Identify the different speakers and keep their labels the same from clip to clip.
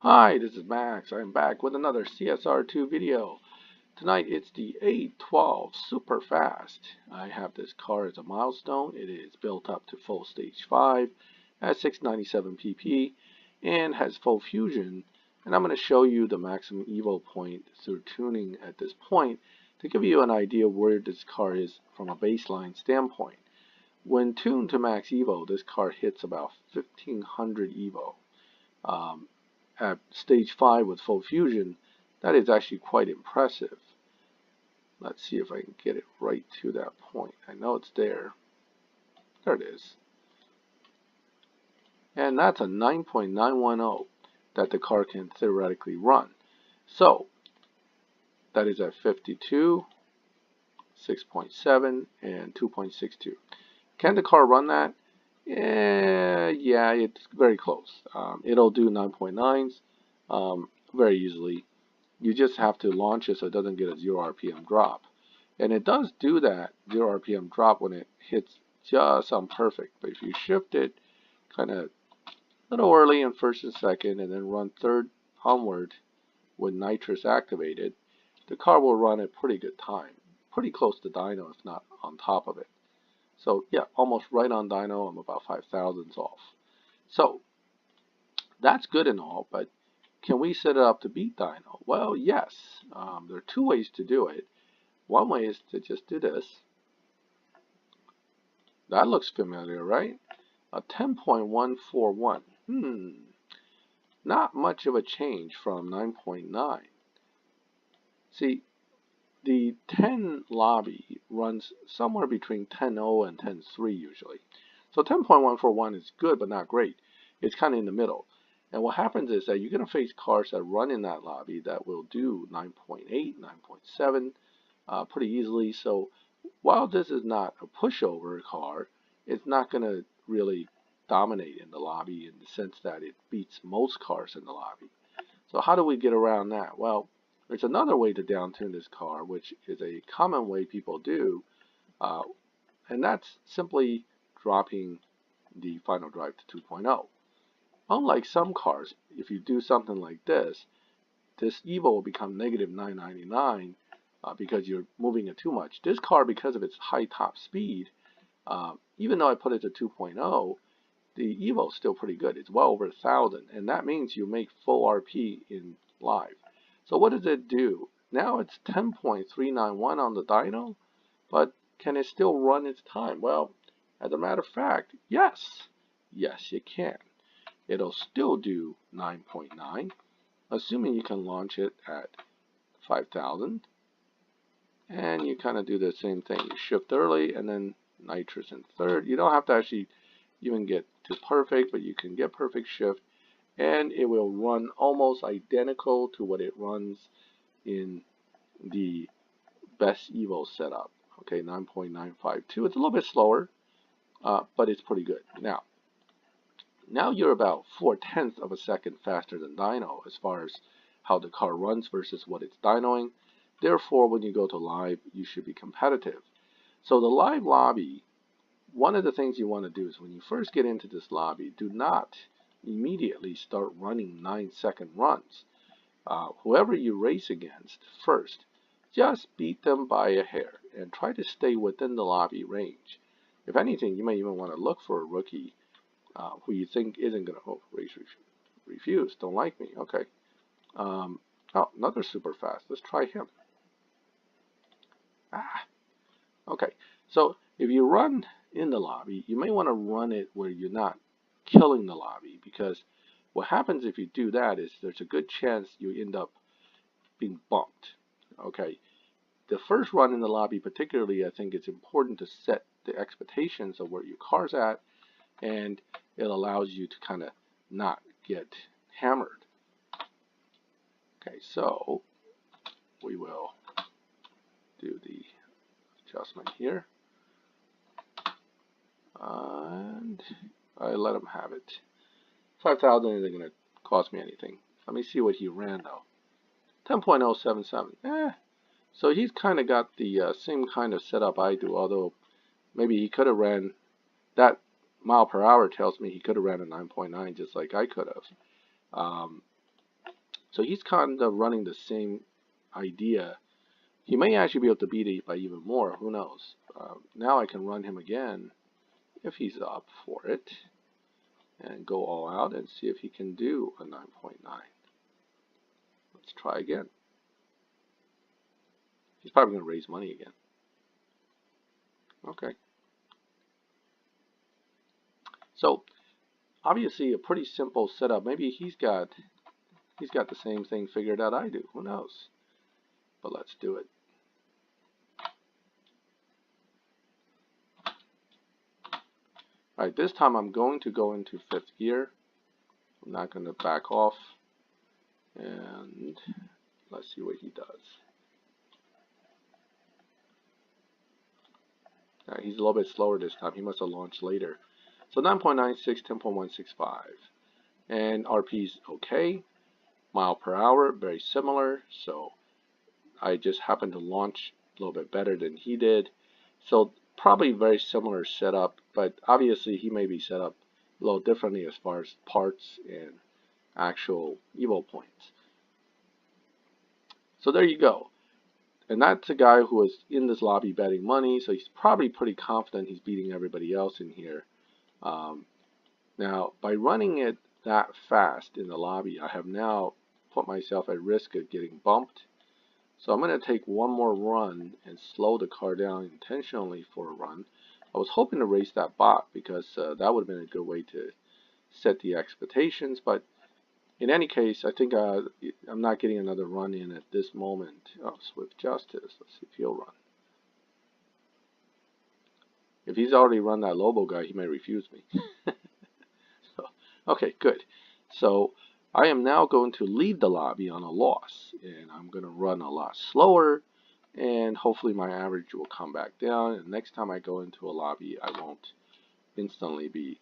Speaker 1: Hi, this is Max. I'm back with another CSR2 video. Tonight it's the A12 Superfast. I have this car as a milestone. It is built up to full stage 5 at 697 pp and has full fusion. And I'm going to show you the maximum Evo point through tuning at this point to give you an idea where this car is from a baseline standpoint. When tuned to max Evo, this car hits about 1500 Evo. At stage 5 with full fusion, that is actually quite impressive. Let's see if I can get it right to that point. I know it's there. There it is. And that's a 9.910 that the car can theoretically run. So that is at 52, 6.7, and 2.62. Can the car run that? Yeah, it's very close. It'll do 9.9s very easily. You just have to launch it so it doesn't get a 0 RPM drop. And it does do that 0 RPM drop when it hits just on perfect. But if you shift it kind of a little early in first and second and then run third onward with nitrous activated, the car will run a pretty good time. Pretty close to dyno, if not on top of it. So yeah, almost right on dyno. I'm about 5 thousandths off. So that's good and all, but can we set it up to beat dyno? Well, yes. There are two ways to do it. One way is to just do this. That looks familiar, right? A 10.141. Not much of a change from 9.9. See, the 10 lobby runs somewhere between 10.0 and 10.3 usually. So 10.141 is good but not great. It's kind of in the middle. And what happens is that you're going to face cars that run in that lobby that will do 9.8, 9.7 pretty easily. So while this is not a pushover car, it's not going to really dominate in the lobby in the sense that it beats most cars in the lobby. So how do we get around that? Well, there's another way to downtune this car, which is a common way people do, and that's simply dropping the final drive to 2.0. Unlike some cars, if you do something like this Evo will become negative 999 because you're moving it too much. This car, because of its high top speed, even though I put it to 2.0, the Evo is still pretty good. It's well over 1,000, and that means you make full RP in live. So what does it do? Now it's 10.391 on the dyno, but can it still run its time? Well, as a matter of fact, yes. Yes, you can. It'll still do 9.9, assuming you can launch it at 5,000. And you kind of do the same thing. You shift early and then nitrous in third. You don't have to actually even get to perfect, but you can get perfect shift. And it will run almost identical to what it runs in the best Evo setup. Okay, 9.952. It's a little bit slower, but it's pretty good. Now you're about 4/10 of a second faster than dyno as far as how the car runs versus what it's dynoing. Therefore, when you go to live, you should be competitive. So the live lobby, one of the things you want to do is when you first get into this lobby, do not immediately start running 9-second runs. Whoever you race against first, just beat them by a hair and try to stay within the lobby range. If anything, you may even want to look for a rookie who you think isn't going to refuse. Don't like me. Okay. Oh, another super fast. Let's try him. Okay. So if you run in the lobby, you may want to run it where you're not killing the lobby, because what happens if you do that is there's a good chance you end up being bumped. Okay. The first run in the lobby particularly, I think it's important to set the expectations of where your car's at, and it allows you to kind of not get hammered. Okay, so we will do the adjustment here, and I let him have it. 5,000 isn't going to cost me anything. Let me see what he ran though. 10.077. So he's kind of got the same kind of setup I do, although maybe he could have ran that mile per hour tells me he could have ran a 9.9 just like I could have. So he's kind of running the same idea. He may actually be able to beat it by even more. Who knows? Now I can run him again if he's up for it, and go all out and see if he can do a 9.9. Let's try again. He's probably going to raise money again. Okay. So obviously a pretty simple setup. Maybe he's got the same thing figured out I do. Who knows? But let's do it. All right, this time I'm going to go into 5th gear. I'm not going to back off. And let's see what he does. He's a little bit slower this time. He must have launched later. So 9.96, 10.165. And RP's okay. Mile per hour, very similar. So I just happened to launch a little bit better than he did. So probably very similar setup, but obviously he may be set up a little differently as far as parts and actual Evo points. So there you go. And that's a guy who was in this lobby betting money, so he's probably pretty confident he's beating everybody else in here. Now, by running it that fast in the lobby, I have now put myself at risk of getting bumped. So I'm going to take one more run and slow the car down intentionally for a run. I was hoping to race that bot because that would have been a good way to set the expectations, but in any case, I think I'm not getting another run in at this moment. Oh, Swift Justice. Let's see if he'll run. If he's already run that Lobo guy, he may refuse me. So, okay, good. So I am now going to lead the lobby on a loss, and I'm going to run a lot slower, and hopefully my average will come back down, and next time I go into a lobby, I won't instantly be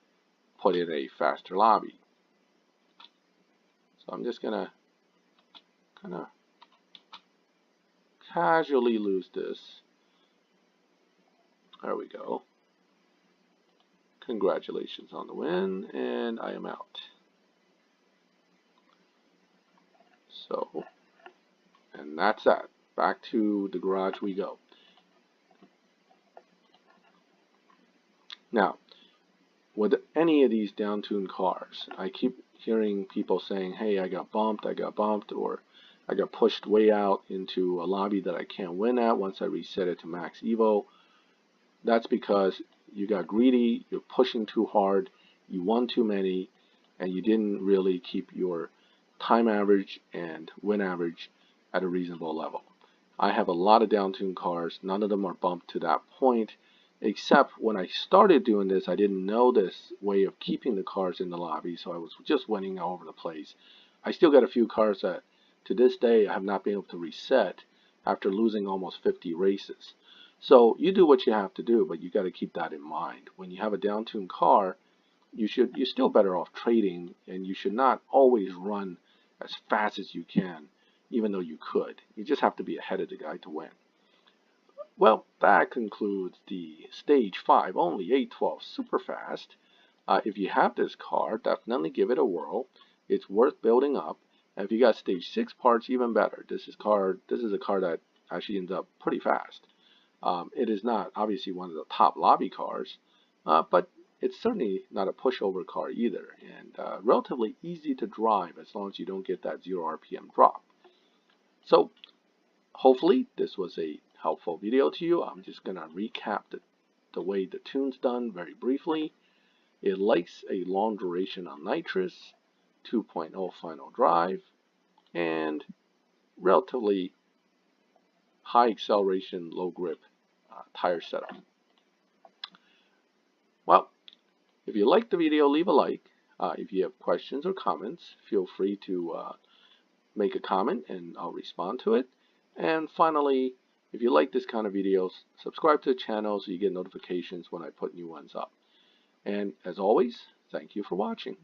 Speaker 1: put in a faster lobby. So I'm just going to kind of casually lose this. There we go. Congratulations on the win, and I am out. So, and that's that. Back to the garage we go. Now, with any of these downtuned cars, I keep hearing people saying, hey, I got bumped, or I got pushed way out into a lobby that I can't win at once I reset it to max Evo. That's because you got greedy, you're pushing too hard, you won too many, and you didn't really keep your time average and win average at a reasonable level. I have a lot of downtuned cars, none of them are bumped to that point, except when I started doing this, I didn't know this way of keeping the cars in the lobby, so I was just winning all over the place. I still got a few cars that to this day I have not been able to reset after losing almost 50 races. So you do what you have to do, but you got to keep that in mind. When you have a downtuned car, you're still better off trading, and you should not always run as fast as you can, even though you could. You just have to be ahead of the guy to win. Well, that concludes the Stage 5 only 812 Superfast. If you have this car, definitely give it a whirl. It's worth building up. And if you got Stage 6 parts, even better. This is a car that actually ends up pretty fast. It is not obviously one of the top lobby cars, but it's certainly not a pushover car either, and relatively easy to drive as long as you don't get that 0 RPM drop. So hopefully this was a helpful video to you. I'm just going to recap the way the tune's done very briefly. It likes a long duration on nitrous, 2.0 final drive, and relatively high acceleration, low grip tire setup. Well, if you liked the video, leave a like. If you have questions or comments, feel free to make a comment and I'll respond to it. And finally, if you like this kind of videos, subscribe to the channel so you get notifications when I put new ones up. And as always, thank you for watching.